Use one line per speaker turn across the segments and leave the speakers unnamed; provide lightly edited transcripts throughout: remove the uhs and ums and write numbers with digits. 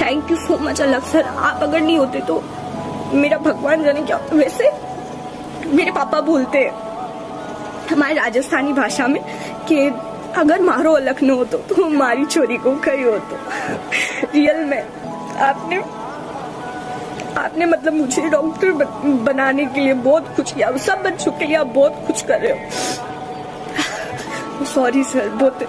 Thank you so much अलग sir, आप अगर नहीं होते तो मेरा भगवान जाने क्या होता। वैसे मेरे पापा बोलते हैं हमारे राजस्थानी भाषा में कि अगर मारो अलग न हो तो मारी चोरी को कही हो तो। रियल में आपने मतलब मुझे डॉक्टर बनाने के लिए बहुत कुछ किया, सब बच्चों के लिए आप बहुत कुछ कर रहे हो। सॉरी सर, बहुत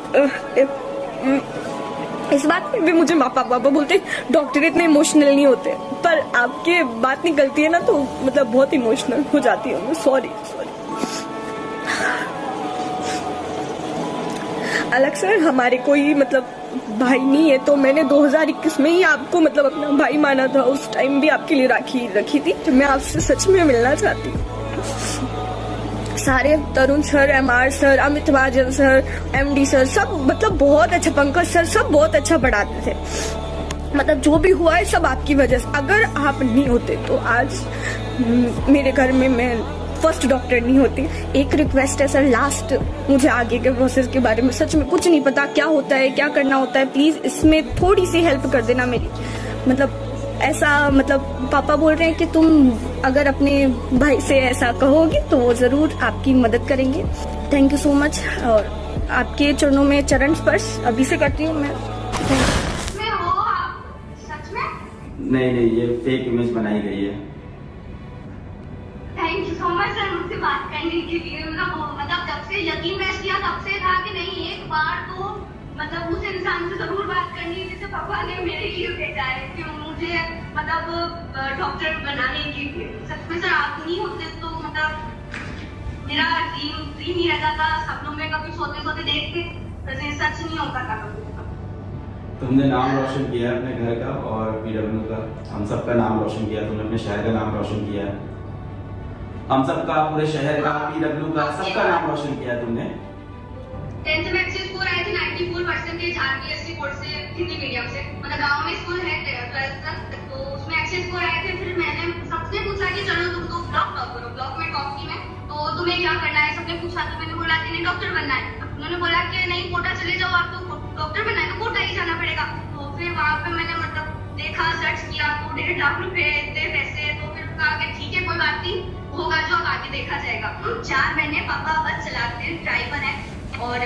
इस बात में भी मुझे पापा बोलते डॉक्टर इतने इमोशनल नहीं होते, पर आपके बात निकलती है ना तो मतलब बहुत इमोशनल हो जाती हूँ। सॉरी अलग सर, हमारे कोई मतलब भाई नहीं है, तो मैंने 2021 में ही आपको मतलब अपना भाई माना था। उस टाइम भी आपके लिए राखी रखी थी। तो मैं आपसे सच में मिलना चाहती हूँ। सारे तरुण सर, MR सर, अमित महाजन सर, MD सर, सब मतलब बहुत अच्छा, पंकज सर, सब बहुत अच्छा पढ़ाते थे। मतलब जो भी हुआ है सब आपकी वजह से। अगर आप नहीं होते तो आज मेरे घर में मैं फर्स्ट डॉक्टर नहीं होती। एक रिक्वेस्ट है सर लास्ट, मुझे आगे के प्रोसेस के बारे में सच में कुछ नहीं पता, क्या होता है क्या करना होता है, प्लीज इसमें थोड़ी सी हेल्प कर देना मेरी। मतलब ऐसा मतलब पापा बोल रहे हैं कि तुम अगर अपने भाई से ऐसा कहोगी तो वो जरूर आपकी मदद करेंगे। Thank you so much. और आपके चरणों में चरण स्पर्श अभी से करती हूँ मैं।
नहीं, ये फेक इमेज बनाई गई है।
Thank you so much sir मुझसे बात करने के लिए। मतलब जब से यकीन मैच किया तब से था कि नहीं एक बार तो मतलब उस इंसान से जरूर बात करनी है जिसे पापा ने मेरे लिए भेजा है कि मुझे मतलब डॉक्टर बनाने के लिए। सच में सर आप नहीं होते तो मतलब मेरा ड्रीम ही रहता था। सपनों में कभी सोते सोते देखते वैसे सच नहीं होता था कभी।
तुमने नाम रोशन किया है अपने घर का और PW का, हम सबका नाम रोशन किया। तुमने अपने शहर का नाम रोशन किया है, हम सबका, पूरे शहर का, PW का, सबका नाम रोशन किया है तुमने।
10th में अच्छे स्कोर आए थे 94% RBSC बोर्ड से, हिंदी मीडियम से। मतलब गांव में स्कूल है 12th तक, तो उसमें अच्छे स्कोर आए थे। फिर मैंने सबसे पूछा कि चलो तुम तो ब्लॉक टॉप करो। ब्लॉक में टॉप की मैं, तो तुम्हें क्या करना है सबने पूछा। तो मैंने बोला कि नहीं डॉक्टर बनना है। उन्होंने बोला कि नहीं कोटा चले जाओ, आप तो डॉक्टर बनना है तो कोटा ही जाना पड़ेगा। तो फिर वहाँ पे मैंने मतलब देखा, सर्च किया तो 1.5 लाख रुपए इतने पैसे। तो फिर कहा कि ठीक है कोई बात नहीं, होगा जो अब आगे देखा जाएगा। 4 महीने पापा बस चलाते हैं, ड्राइवर है। और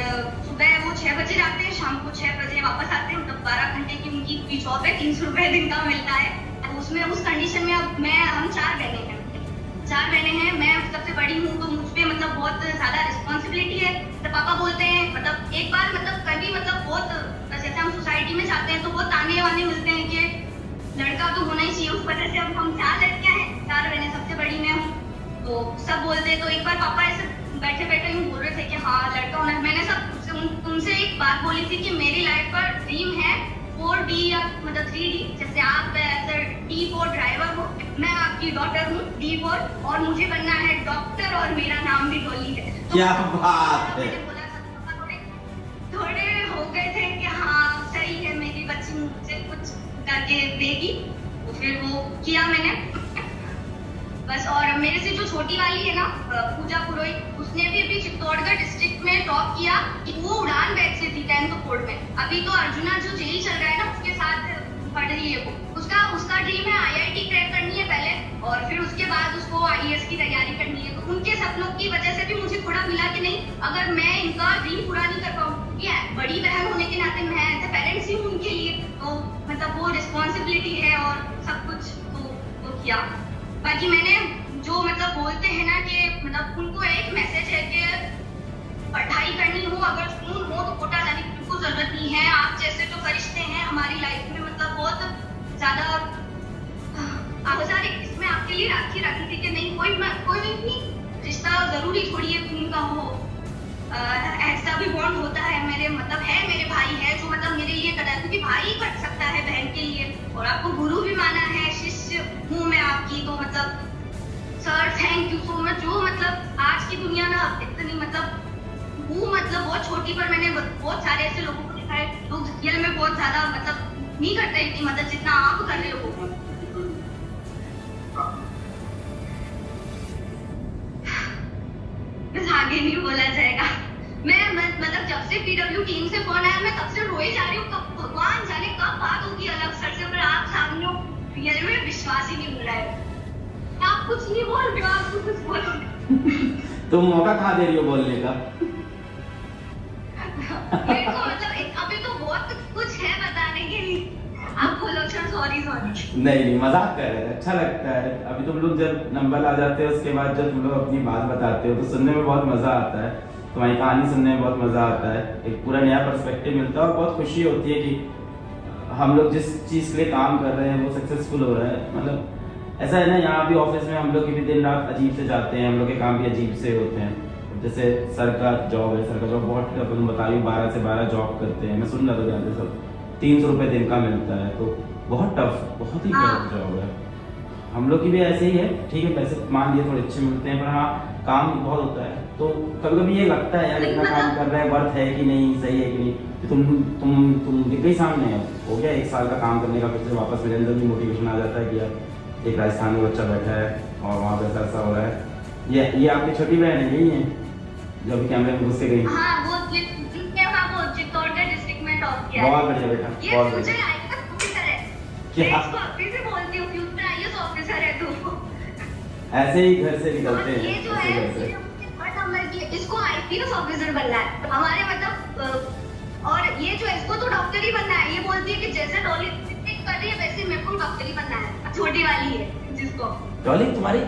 सुबह वो 6 बजे जाते हैं, शाम को 6 बजे वापस आते हैं। मतलब 12 घंटे की उनकी जॉब है, 300 रुपए दिन का मिलता है। तो उसमें उस कंडीशन में अब हम 4 बहनें हैं। मैं सबसे बड़ी हूँ, तो मुझ पे मतलब बहुत ज्यादा रिस्पॉन्सिबिलिटी है। तो पापा बोलते हैं मतलब एक बार मतलब कभी मतलब बहुत जैसे हम सोसाइटी में जाते हैं तो बहुत ताने वाने मिलते हैं कि लड़का तो होना ही चाहिए। उस वजह से अब हम 4 लड़कियां हैं, 4 बहनें, सबसे बड़ी मैं हूँ। तो सब बोलते हैं। तो एक बार पापा ऐसे बैठे बैठे यूँ बोल रहे थे कि हाँ लड़का होना। मैंने सब तुमसे एक बात बोली थी कि मेरी लाइफ का ड्रीम है 4D या मतलब 3D। जैसे आप D4 ड्राइवर हो, मैं आपकी डॉटर हूँ D4, और मुझे बनना है डॉक्टर और मेरा नाम भी डॉली है। तो
क्या बात है।
मैंने बोला थोड़े हो गए थे कि हाँ सही है मेरी बच्ची मुझे कुछ करके देगी। तो फिर वो किया मैंने बस। और मेरे से जो छोटी वाली है ना पूजा पुरोहित, उसने भी अभी चित्तौड़गढ़ डिस्ट्रिक्ट में टॉप किया। वो उड़ान बैच से थी 10th बोर्ड में। अभी तो अर्जुना जो जेई चल रहा है ना उसके साथ पढ़ रही है वो। उसका ड्रीम है IIT क्रैक करनी है पहले, और फिर उसके बाद उसको IAS की तैयारी करनी है। तो उनके सपनों की वजह से भी मुझे थोड़ा मिला कि नहीं अगर मैं इनका ड्रीम पूरा नहीं कर पाऊँ, बड़ी बहन होने के नाते मैं एज ए पेरेंट्स ही हूँ उनके लिए, तो मतलब वो रिस्पॉन्सिबिलिटी है और सब कुछ तो वो किया। बाकी मैंने जो मतलब बोलते हैं ना कि मतलब उनको एक मैसेज है कि पढ़ाई करनी हो, अगर सुन हो तो कोटा जाने की बिल्कुल जरूरत नहीं है। आप जैसे जो फरिश्ते हैं हमारी लाइफ में मतलब बहुत ज्यादा 2021 में आपके लिए राखी रखी थी कि नहीं कोई नहीं रिश्ता जरूरी थोड़ी है खून का हो। ऐसा भी बॉन्ड होता है मेरे मतलब है मेरे भाई है जो मतलब मेरे लिए कर रहा है, क्योंकि भाई कर सकता है बहन के लिए। और आपको गुरु भी माना है, शिष्य हूँ मैं आपकी। तो मतलब sir thank you so much. जो मतलब आज की दुनिया ना इतनी मतलब वो मतलब बहुत छोटी, पर मैंने बहुत सारे ऐसे लोगों को देखा है लोग रियल में बहुत ज्यादा मतलब नहीं करते इतनी मदद जितना आप कर रहे हो। बस आगे नहीं बोला जाएगा। मैं मतलब जब से PW टीम से फोन आया मैं तब से रोए जा रही हूँ। कब भगवान जाने कब बात होगी अलग सर से। पर आप
तुम मौका कहाँ दे रही हो बोलने का?
मेरे को मतलब अभी तो बहुत कुछ है बताने के लिए। आप बोलो सर, सॉरी सॉरी।
नहीं मजाक कर रहे थे, अच्छा लगता है। अभी तुम लोग जब नंबर आ जाते हो उसके बाद जब तुम लोग अपनी बात बताते हो तो सुनने में बहुत मजा आता है, तुम्हारी कहानी सुनने में बहुत मजा आता है, एक पूरा नया पर्सपेक्टिव मिलता है और बहुत खुशी होती है कि हम लोग जिस चीज़ के लिए काम कर रहे हैं वो सक्सेसफुल हो रहा है। मतलब ऐसा है ना, यहाँ भी ऑफिस में हम लोग की भी दिन रात अजीब से जाते हैं, हम लोग के काम भी अजीब से होते हैं। जैसे सर का जॉब है, सर का जॉब बहुत टफ है, तुम बताइए 12 से 12 जॉब करते हैं, मैं सुन रहा था जाते सब 300 रुपये दिन का मिलता है, तो बहुत टफ, बहुत ही टफ जॉब है। हम लोग की भी ऐसे ही है, ठीक है पैसे मान लिए थोड़े अच्छे मिलते हैं, पर हाँ काम बहुत होता है। तो कभी कभी ये लगता है यार इतना काम कर रहे हैं वर्थ है कि नहीं, सही है कि नहीं। तो तुम दिख गई सामने, हो गया 1 साल का काम करने का, फिर से वापस मेरे अंदर भी मोटिवेशन आ जाता है कि यार एक राजस्थान में बच्चा बैठा है और वहाँ पे ऐसा हो रहा है। ये आपकी छोटी बहन है, यही है जो अभी कैमरे में घुस के गई?
हाँ, वो चित्तौड़गढ़ डिस्ट्रिक्ट में टॉप किया है।
बहुत बढ़िया बेटा,
ये
बहुत
फ्यूचर
बढ़िया।
आईएएस ऑफिसर है।
क्या?
मैं इसको अभी से बोलती हूँ फ्यूचर आईएएस ऑफिसर है तू।
ऐसे ही घर से निकलते
और
हैं,
ये जो
ऐसे
है
घर से।
थर्ड नंबर की, इसको आईपीएस ऑफिसर बनना है हमारे मतलब। और ये जो है इसको तो डॉक्टर ही बनना है। ये बोलती है कि जैसे डॉली कर रही है वैसे मेरे को डॉक्टर ही बनना है। छोटी वाली है जिसको।
डॉली तुम्हारी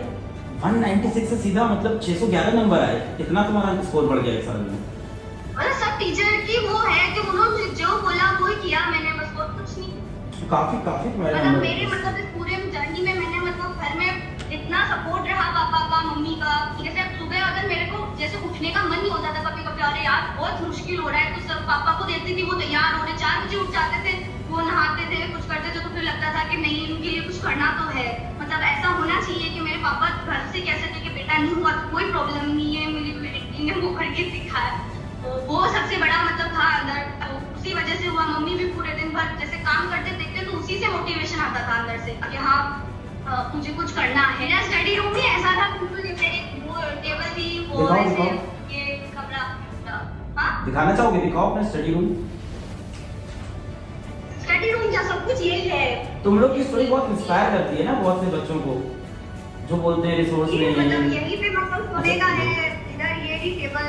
196 से सीधा मतलब 611 नंबर आए, इतना तुम्हारा स्कोर बढ़ गया 1 साल में।
मतलब सब टीचर की वो है कि उन्होंने जो बोला वो ही किया मैंने, बस और कुछ नहीं।
काफी तुम्हारे
मतलब
नंबर
मेरे मतलब इस पूरे जर्नी में मैंने मतलब घर में इतना सपोर्ट रहा पापा का, मम्मी का। जैसे सुबह अगर मेरे को जैसे उठने का मन नहीं होता था कभी कभी, अरे यार बहुत मुश्किल हो रहा है, तो सब पापा को देखती थी वो तैयार हो रहे 4 बजे उठ जाते थे, वो नहाते थे कुछ करते थे, तो फिर लगता था कि नहीं इनके लिए कुछ करना तो है। मतलब ऐसा होना चाहिए कि मेरे पापा घर से कह सके कि बेटा नहीं हुआ कोई प्रॉब्लम नहीं है, मेरी बेटी ने वो करके सिखाया। तो वो सबसे बड़ा मतलब था अंदर, तो उसी वजह से हुआ। मम्मी भी पूरे दिन भर जैसे काम करते देखते तो उसी से मोटिवेशन आता था अंदर से कि हाँ मुझे कुछ करना है। मेरा स्टडी रूम भी ऐसा था, बिल्कुल मेरे वो टेबल थी वो ऐसे ये कमरा। हाँ
दिखाना चाहोगे? दिखाओ अपना स्टडी रूम।
स्टडी रूम क्या सब कुछ यही है।
तुम लोग की स्टोरी बहुत इंस्पायर करती है ना बहुत से बच्चों को जो बोलते हैं रिसोर्स
ये
नहीं
मतलब
है।
यही पे मतलब सोने का है, इधर ये भी टेबल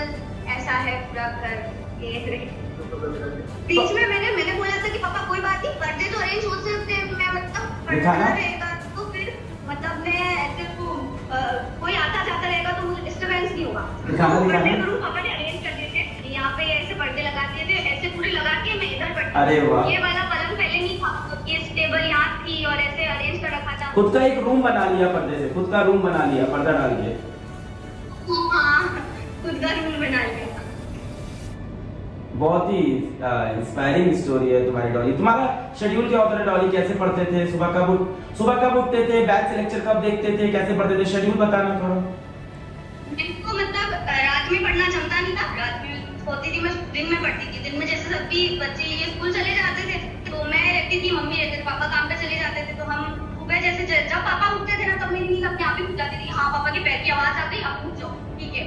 ऐसा है पूरा घर ये। बीच में मैंने बोला था कि पापा कोई बात नहीं पर्दे तो अरेंज हो सकते हैं, मैं मतलब पर्दा रहेगा तो फिर मतलब मैं ऐसे कोई आता जाता रहेगा तो मुझे डिस्टरबेंस नहीं होगा। पर्दे तो पापा ने अरेंज कर दिए थे, यहाँ पे ऐसे पर्दे लगा दिए थे, ऐसे पूरे लगा के मैं इधर बैठी।
अरे वाह।
ये वाला पलंग पहले नहीं था, ये टेबल यहाँ थी और ऐसे अरेंज कर रखा था।
खुद का एक रूम बना लिया पर्दे से, खुद का रूम बना लिया पर्दा डाल के।
हाँ खुद का रूम बना लिया।
बहुत ही इंस्पायरिंग स्टोरी है तुम्हारी डॉली। तुम्हारा शेड्यूल क्या होता है डॉली? कैसे पढ़ते थे? सुबह कब उठते थे? बैच से लेक्चर कब देखते थे? कैसे पढ़ते थे? शेड्यूल बताना थोड़ा।
मेरे मतलब रात में पढ़ना जमता नहीं था, रात में होती थी मैं दिन में पढ़ती थी। दिन में जैसे सभी बच्चे ये स्कूल चले जाते थे तो मैं रहती थी, मम्मी रहते थे, पापा काम पे चले जाते थे, तो हम सुबह जैसे जब पापा उठते थे ना तब मेरी नींद अपने आप ही खुल जाती थी। हाँ पापा के पैर की आवाज आ गई, अब उठ जाओ ठीक है।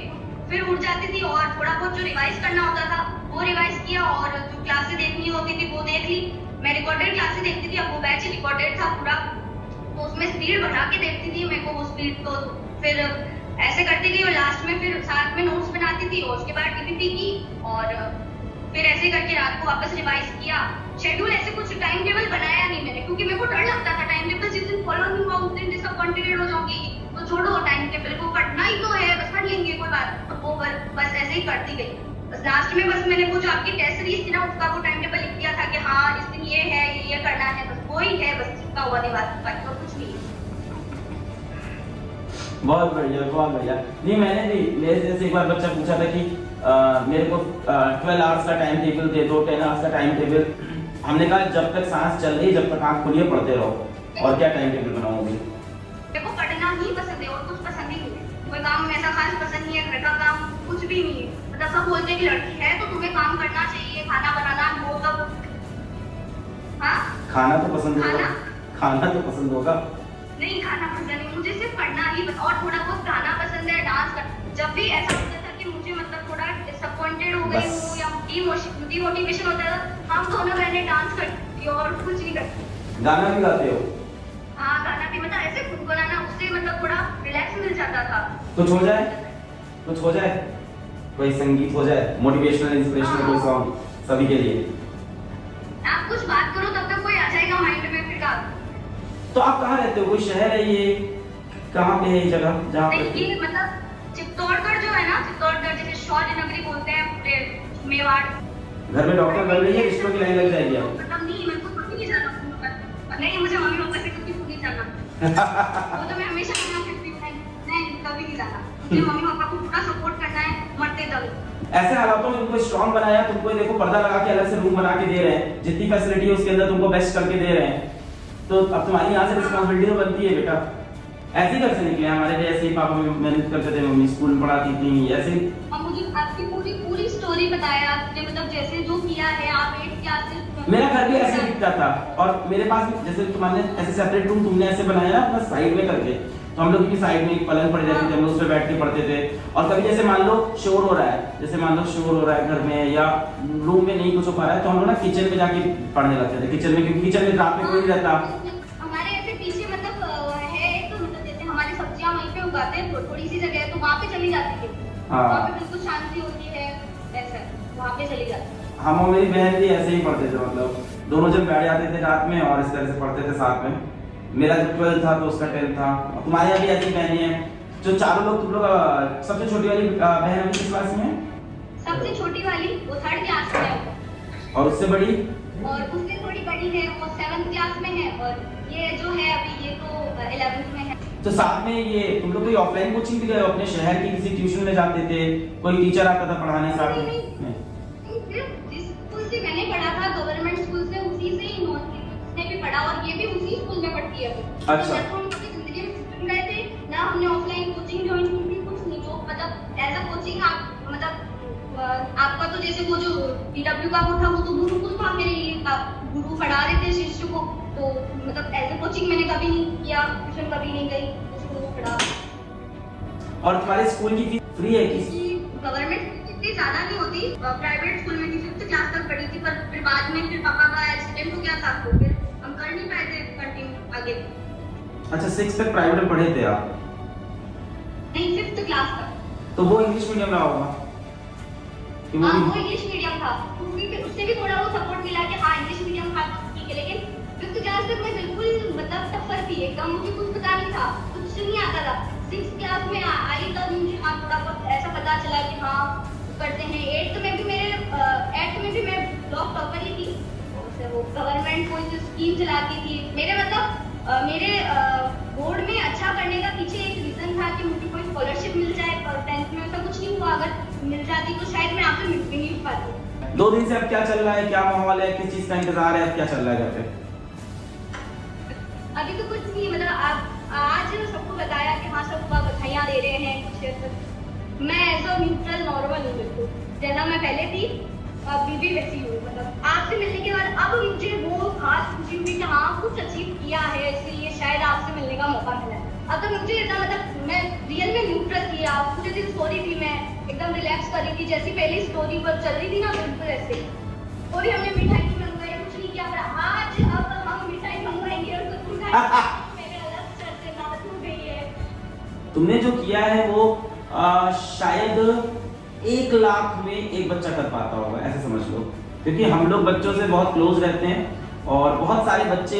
फिर उठ जाती थी और थोड़ा बहुत जो रिवाइज करना होता था वो रिवाइज किया और जो क्लासेस देखनी होती थी वो देख ली। मैं रिकॉर्डेड क्लासेस देखती थी, अब वो बैच रिकॉर्डेड था पूरा, तो उसमें स्पीड बढ़ा के देखती थी मेरे को वो स्पीड। तो फिर ऐसे करती गई और लास्ट में फिर साथ में नोट्स बनाती थी और उसके बाद टीपीपी की और फिर ऐसे करके रात को वापस रिवाइज किया। शेड्यूल ऐसे कुछ टाइम टेबल बनाया नहीं मैंने, क्योंकि मेरे को डर लगता था टाइम टेबल जिस दिन फॉलो नहीं हुआ उस दिन डिसअपॉइंटेड हो जाऊंगी, तो छोड़ो टाइम टेबल को, पढ़ना ही तो है बस पढ़ लेंगे कोई बात। तो वो बस ऐसे ही करती गई। बस लास्ट में बस मैंने वो जो आपकी टेस्ट सीरीज थी ना उसका वो टाइम टेबल लिख दिया था कि हाँ इस दिन ये है ये करना है, बस वो ही है, बस चिपका हुआ दीवार पर, तो कुछ नहीं है।
बहुत बढ़िया बहुत बढ़िया। नहीं मैंने भी मेरे जैसे एक बार बच्चा पूछा था कि मेरे को 12 आवर्स का टाइम टेबल दे दो, 10 आवर्स का टाइम टेबल। हमने कहा जब तक सांस चल रही जब तक आंख खुली पढ़ते रहो, और क्या टाइम टेबल बनाओगे?
मेरे को पढ़ना ही पसंद है और कुछ पसंद ही नहीं है। कोई काम ऐसा खास पसंद नहीं है, घर का काम कुछ भी नहीं है। मतलब सब बोलते हैं कि लड़की है तो तुम्हें काम करना चाहिए, खाना बनाना वो सब। हाँ
खाना तो पसंद होगा, खाना तो पसंद होगा।
नहीं खाना पसंद नहीं, मुझे सिर्फ पढ़ना ही और थोड़ा बहुत गाना पसंद है, डांस कर। जब भी ऐसा होता था कि मुझे मतलब थोड़ा डिसअपॉइंटेड हो गई हूँ या डिमोटिवेशन होता था, हम दोनों बहनें डांस करती थी और कुछ नहीं करती।
गाना भी गाते हो?
हाँ गाना भी मतलब ऐसे खुद बनाना, उससे मतलब थोड़ा रिलैक्स मिल जाता था।
कुछ हो जाए कुछ हो जाए, कोई संगीत हो जाए, मोटिवेशनल इंस्पिरेशनल कोई सॉन्ग सभी के लिए।
आप कुछ बात करो तब तक कोई आ जाएगा माइंड में फिर का।
तो आप कहाँ रहते हो, कोई शहर है ये, कहाँ पे है ये जगह जहाँ पे?
नहीं, ये मतलब चित्तौड़गढ़ जो है ना, चित्तौड़गढ़ जिसे शौर्य नगरी बोलते हैं पूरे मेवाड़।
घर में डॉक्टर बन रही है, रिश्तों की लाइन लग जाएगी आप।
मतलब नहीं, मेरे को कभी नहीं जाना, नहीं मुझे मम्मी पापा से कभी नहीं जाना। वो तो मैं हमेशा मना करती हूँ, नहीं कभी नहीं जाना, मुझे मम्मी पापा को पूरा सपोर्ट करना है मरते दम।
ऐसे हालातों में तुमको स्ट्रॉन्ग बनाया, तुमको देखो पर्दा लगा के अलग से रूम बना के दे रहे हैं, जितनी फैसिलिटी है उसके अंदर तुमको बेस्ट करके दे रहे हैं, तो अब तुम्हारी यहाँ से रिस्पॉन्सिबिलिटी तो बनती है बेटा। ऐसे ही घर से निकले हमारे जैसे ही पापा मेहनत करते थे, मम्मी स्कूल में पढ़ाती थी, ऐसे ही।
और मुझे आपकी पूरी स्टोरी बताया आपने, मतलब जैसे जो किया है आप 8 क्लास से।
मेरा घर भी ऐसे दिखता था, और मेरे पास भी जैसे तुम्हारे ऐसे सेपरेट रूम तुमने ऐसे बनाया ना अपना साइड में करके, तो हम लोग की साइड में एक पलंग पड़ी रहती थी, हम लोग उस पर बैठ के पढ़ते थे। और कभी जैसे मान लो शोर हो रहा है, जैसे मान लो शोर हो रहा है घर में या रूम में नहीं कुछ हो पा रहा है, तो हम लोग ना किचन में जाके पढ़ने लगते थे, किचन में, क्योंकि किचन में रात में कोई नहीं रहता।
हमारे ऐसे पीछे मतलब है तो मतलब जैसे हमारी सब्जियां वहीं पे उगाते हैं, थोड़ी सी जगह है तो वहाँ पे चली जाती है, वहाँ पे बिल्कुल शांति होती है, ऐसा वहाँ पे चली जाती है।
हम और मेरी बहन भी ऐसे ही पढ़ते थे, मतलब दोनों जब बैठ जाते थे रात में और इस तरह से पढ़ते थे साथ में। मेरा जब 12th था तो उसका 10th था। तुम्हारे यहाँ भी ऐसी बहनें हैं जो चारों लोग, तुम लोग सबसे छोटी वाली बहन अभी किस क्लास में है?
सबसे छोटी वाली वो 3rd क्लास में है,
और उससे बड़ी?
और उससे थोड़ी बड़ी है वो 7th क्लास में है, और ये जो है अभी ये तो 11th में है।
तो साथ में ये तुम लोग कोई ऑफलाइन कोचिंग भी गए हो, अपने शहर की किसी ट्यूशन में जाते थे, कोई टीचर आता था पढ़ाने साथ में?
जिस स्कूल से मैंने पढ़ा था गवर्नमेंट स्कूल से, उसी से ही ने भी पढ़ा, और ये भी उसी स्कूल में पढ़ती है।
अच्छा।
तो हम कभी जिंदगी में सीख गए थे ना, हमने ऑफलाइन कोचिंग ज्वाइन की थी, कुछ नहीं। जो मतलब एज अ कोचिंग आप मतलब आपका तो जैसे वो जो पीडब्ल्यू का वो था, वो तो गुरुकुल था मेरे लिए, आप गुरु पढ़ा रहे थे शिष्य को, तो मतलब एज अ कोचिंग मैंने कभी नहीं किया, ट्यूशन कभी नहीं गई, उसको पढ़ा।
और तुम्हारे स्कूल की फीस फ्री है कि?
गवर्नमेंट इतनी ज्यादा नहीं होती, प्राइवेट स्कूल में थी, 5th क्लास तक पढ़ी थी, पर फिर बाद में फिर पापा का एक्सीडेंट हो गया था, तो फिर हम कर नहीं पाए थे कंटिन्यू आगे।
अच्छा, 6 तक प्राइवेट में पढ़े थे आप?
नहीं, 5th क्लास तक।
तो वो इंग्लिश मीडियम रहा होगा?
हाँ, वो इंग्लिश मीडियम था, उससे भी थोड़ा वो सपोर्ट मिला कि हाँ इंग्लिश मीडियम था तो ठीक है, लेकिन 5th क्लास तक मैं बिल्कुल मतलब टफर थी एकदम, मुझे कुछ पता नहीं था, कुछ नहीं आता था। 6th क्लास में आई तब मुझे हाँ थोड़ा बहुत ऐसा पता चला कि हाँ करते हैं। 8th में भी मैं ब्लॉक टॉपर ही थी, वो गवर्नमेंट कोई जो स्कीम चलाती थी, मेरे मतलब मेरे बोर्ड में अच्छा करने का पीछे एक रीजन था कि मुझे कोई स्कॉलरशिप मिल जाए, पर 10th में ऐसा कुछ नहीं हुआ, अगर मिल जाती तो शायद मैं आपसे मिल भी नहीं पाती।
2 दिन से अब क्या चल रहा है, क्या माहौल है, किस चीज का इंतजार है, अब क्या चल रहा है घर पे?
अभी तो कुछ नहीं, मतलब आप आज सबको बताया कि हाँ सब बधाइयाँ दे रहे हैं कुछ। मैं एज अ न्यूट्रल नॉर्मल हूँ, बिल्कुल जैसा मैं पहले थी अभी भी वैसी हूँ। मतलब आपसे मिलने के बाद अब मुझे वो खास खुशी हुई कि हाँ कुछ अचीव किया है, इसलिए शायद आपसे मिलने का मौका मिला। अब तो मुझे इतना मतलब मैं रियल में न्यूट्रल थी, आप पूरे दिन सो रही थी, मैं एकदम रिलैक्स कर रही थी, जैसी पहली स्टोरी पर चल रही थी ना बिल्कुल ऐसे। कोई हमने मिठाई नहीं मंगवाई, कुछ नहीं किया, पर आज अब हम मिठाई मंगवाएंगे और कुछ मेरे अलग सर से बात हो गई है।
तुमने जो किया है वो शायद 1 लाख में एक बच्चा कर पाता होगा, ऐसे समझ लो, क्योंकि हम लोग बच्चों से बहुत क्लोज रहते हैं और बहुत सारे बच्चे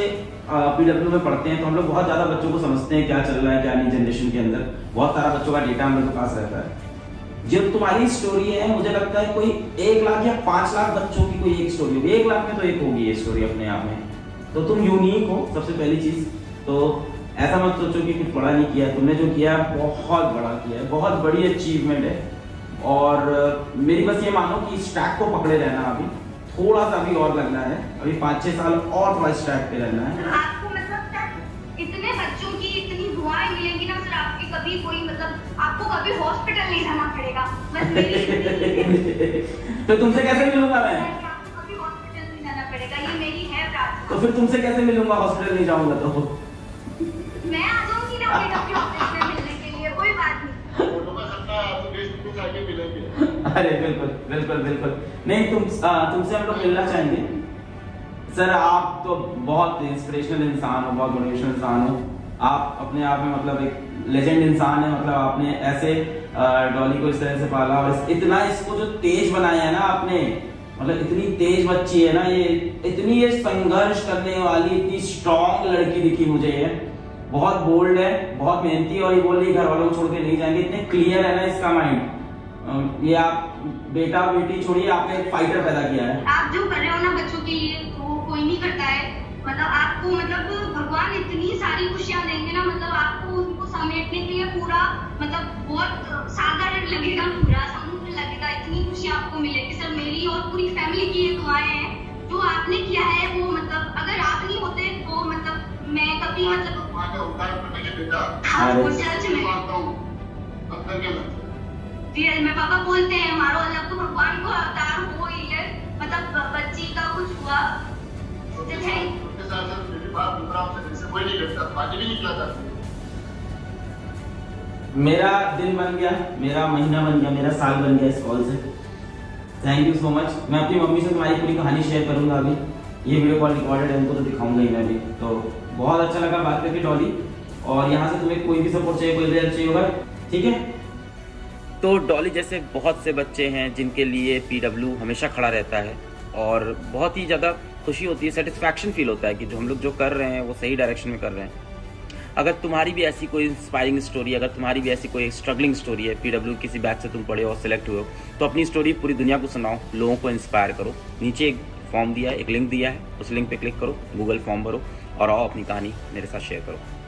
पीडब्ल्यू में पढ़ते हैं, तो हम लोग बहुत ज्यादा बच्चों को समझते हैं क्या चल रहा है क्या नहीं जनरेशन के अंदर, बहुत सारा बच्चों का डेटा हम लोग के पास रहता है। जब तुम्हारी स्टोरी है, मुझे लगता है कोई 1 लाख या 5 लाख बच्चों की कोई एक स्टोरी होगी, 1 लाख में तो एक होगी ये स्टोरी अपने आप में, तो तुम यूनिक हो सबसे पहली चीज। तो ऐसा मत सोचो कि कुछ बड़ा नहीं किया, तुमने जो किया बहुत बड़ा किया है, बहुत बड़ी अचीवमेंट है। और मेरी बस ये मानो कि इस ट्रैक को पकड़े रहना, अभी थोड़ा सा भी और लगना है, अभी 5-6 साल और थोड़ा इस ट्रैक पे रहना है।
आपको मतलब इतने बच्चों की इतनी दुआएं मिलेंगी ना सर, आपकी कभी कोई मतलब आपको कभी हॉस्पिटल नहीं जाना पड़ेगा, बस मेरी
तो तुमसे कैसे मिलूंगा मैं?
आपको कभी हॉस्पिटल नहीं जाना पड़ेगा, ये मेरी है प्रार्थना।
तो फिर तुमसे कैसे मिलूंगा, हॉस्पिटल नहीं जाऊंगा तो?
मैं आ जाऊंगी ना अपने ऑफिस में मिलने के लिए, कोई बात नहीं।
अरे बिल्कुल बिल्कुल बिल्कुल नहीं, तुमसे हम लोग मिलना चाहेंगे सर। आप तो बहुत इंस्पिरेशनल इंसान हो, बहुत मोटिवेशनल इंसान हो, आप अपने आप में मतलब एक लेजेंड इंसान है। मतलब आपने ऐसे डॉली को इस तरह से पाला और इतना इसको जो तेज बनाया है ना आपने, मतलब इतनी तेज बच्ची है ना ये, इतनी ये संघर्ष करने वाली, इतनी स्ट्रॉन्ग लड़की दिखी मुझे ये। बहुत बोल्ड है, बहुत मेहनती है और ये बोल रही घर वालों को छोड़ के नहीं जाएंगे। इतने क्लियर है ना इसका माइंड। ये आप बेटा बेटी छोड़िए, आपने एक फाइटर पैदा किया है।
आप जो कर रहे हो ना बच्चों के लिए, वो कोई नहीं करता है। मतलब आपको मतलब भगवान इतनी सारी खुशियां देंगे ना, मतलब आपको उनको समेटने के लिए पूरा मतलब बहुत सागर लगेगा, पूरा समुद्र लगेगा। इतनी खुशियां आपको मिलेगी सर। मेरी और पूरी फैमिली की ये दुआएं हैं। जो आपने किया है वो मतलब अगर आप नहीं होते तो मतलब मैं कभी मतलब हाँ वो सच में रियल में पापा बोलते हैं हमारो अल्लाह तो भगवान को अवतार हो ही है। मतलब बच्ची का कुछ हुआ
मेरा दिन बन गया, मेरा महीना बन गया, मेरा साल बन गया इस कॉल से। Thank you so much. मैं अपनी मम्मी से तुम्हारी पूरी कहानी शेयर करूंगा अभी। ये वीडियो कॉल रिकॉर्डेड है, उनको तो दिखाऊंगा ही मैं भी। तो बहुत अच्छा लगा बात करके डॉली, और यहाँ से तुम्हें कोई भी सपोर्ट चाहिए, कोई भी हेल्प चाहिए होगा, ठीक है। तो डॉली जैसे बहुत से बच्चे हैं जिनके लिए पीडब्ल्यू हमेशा खड़ा रहता है, और बहुत ही ज़्यादा खुशी होती है, सेटिस्फैक्शन फील होता है कि जो हम लोग जो कर रहे हैं वो सही डायरेक्शन में कर रहे हैं। अगर तुम्हारी भी ऐसी कोई इंस्पायरिंग स्टोरी, अगर तुम्हारी भी ऐसी कोई स्ट्रगलिंग स्टोरी है, पीडब्ल्यू किसी बैच से तुम पढ़े हो और सिलेक्ट हुए हो, तो अपनी स्टोरी पूरी दुनिया को सुनाओ, लोगों को इंस्पायर करो। नीचे एक फॉर्म दिया है, एक लिंक दिया है, उस लिंक पे क्लिक करो, गूगल फॉर्म भरो और आओ अपनी कहानी मेरे साथ शेयर करो।